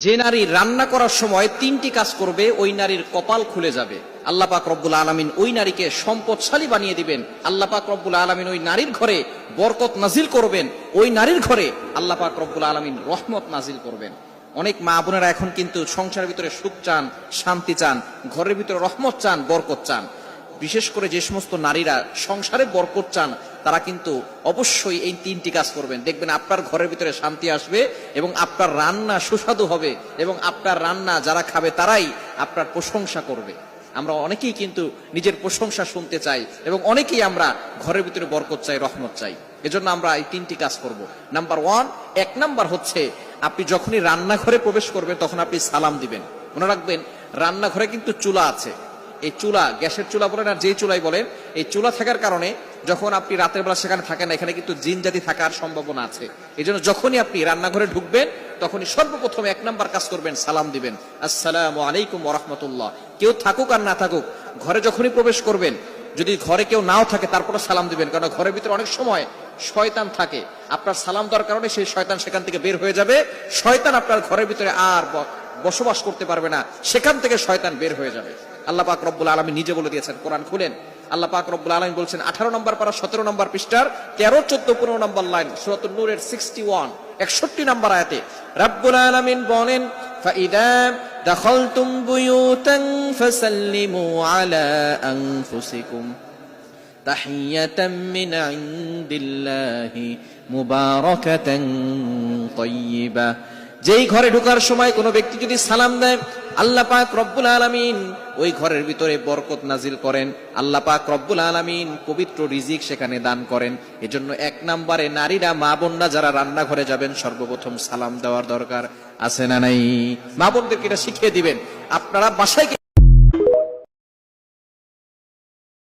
যে নারী রান্না করার সময় তিনটি কাজ করবে ওই নারীর কপাল খুলে যাবে। আল্লাহ পাক রব্বুল আলামিন ওই নারীকে সম্পদশালী বানিয়ে দিবেন। আল্লাহ পাক রব্বুল আলামিন ওই নারীর ঘরে বরকত নাজিল করবেন। ওই নারীর ঘরে আল্লাহ পাক রব্বুল আলামিন রহমত নাজিল করবেন। অনেক মা বোনেরা এখন কিন্তু সংসারের ভিতরে সুখ চান, শান্তি চান, ঘরের ভিতরে রহমত চান, বরকত চান। বিশেষ করে যে সমস্ত নারীরা সংসারে বরকত চান তারা কিন্তু অবশ্যই এই তিনটি কাজ করবেন। দেখবেন আপনার ঘরের ভিতরে শান্তি আসবে এবং আপনার রান্না সুস্বাদু হবে এবং আপনার রান্না যারা খাবে তারাই আপনার প্রশংসা করবে। আমরা অনেকেই কিন্তু নিজের প্রশংসা শুনতে চাই এবং অনেকেই আমরা ঘরের ভিতরে বরকত চাই, রহমত চাই। এজন্য আমরা এই তিনটি কাজ করব। নাম্বার ওয়ান, এক নাম্বার হচ্ছে আপনি যখনই রান্নাঘরে প্রবেশ করবেন তখন আপনি সালাম দিবেন। মনে রাখবেন রান্নাঘরে কিন্তু চুলা আছে। এই চুলা, গ্যাসের চুলা বলেন আর যে চুলাই বলেন, এই চুলা থাকার কারণে যখন আপনি রাতের বেলা সেখানে থাকেন না, এখানে কিন্তু জিন জাতি থাকার সম্ভাবনা আছে। এই জন্য যখনই আপনি রান্নাঘরে ঢুকবেন তখনই সর্বপ্রথম এক নাম্বার কাজ করবেন, সালাম দিবেন, আসসালামু আলাইকুম ওয়া রাহমাতুল্লাহ। কেউ থাকুক আর না থাকুক, ঘরে যখনই প্রবেশ করবেন, যদি ঘরে কেউ নাও থাকে তারপরে সালাম দিবেন, কারণ ঘরের ভিতরে অনেক সময় শয়তান থাকে। আপনার সালাম দেওয়ার কারণে সেই শয়তান সেখান থেকে বের হয়ে যাবে। শয়তান আপনার ঘরের ভিতরে আর বসবাস করতে পারবে না, সেখান থেকে শয়তান বের হয়ে যাবে। আল্লাহ পাক রব্বুল আলামিন নিজে বলে দিয়েছেন, কোরআন খুলেন, আল্লাহ পাক রব্বুল আলামিন বলছেন 18 নম্বর পারা 17 নম্বর পৃষ্ঠার 13, 14, 15 নম্বর লাইন, সূরাতুন নূরের 61, 61 নম্বর আয়াতে রব্বুল আলামিন বলেন, ফাইদা দাখালতুম বুয়ুতান ফাসাল্লিমু আলা আনফুসিকুম তাহিয়াতাম মিন ইনদিল্লাহি মুবারাকাতান তাইয়্যিবা। যেই ঘরে ঢোকার সময় কোনো ব্যক্তি যদি সালাম দেয়, আল্লাহ পাক রব্বুল আলামিন ওই ঘরের ভিতরে বরকত নাজিল করেন। আল্লাহ পাক রব্বুল আলামিন পবিত্র রিজিক সেখানে দান করেন। এজন্য এক নম্বরে নারীরা, মা বোনরা যারা রান্নাঘরে যাবেন সর্বপ্রথম সালাম দেওয়ার দরকার আছে না নাই? মা বোনদেরকে এটা শিখিয়ে দিবেন। আপনারা বাসায়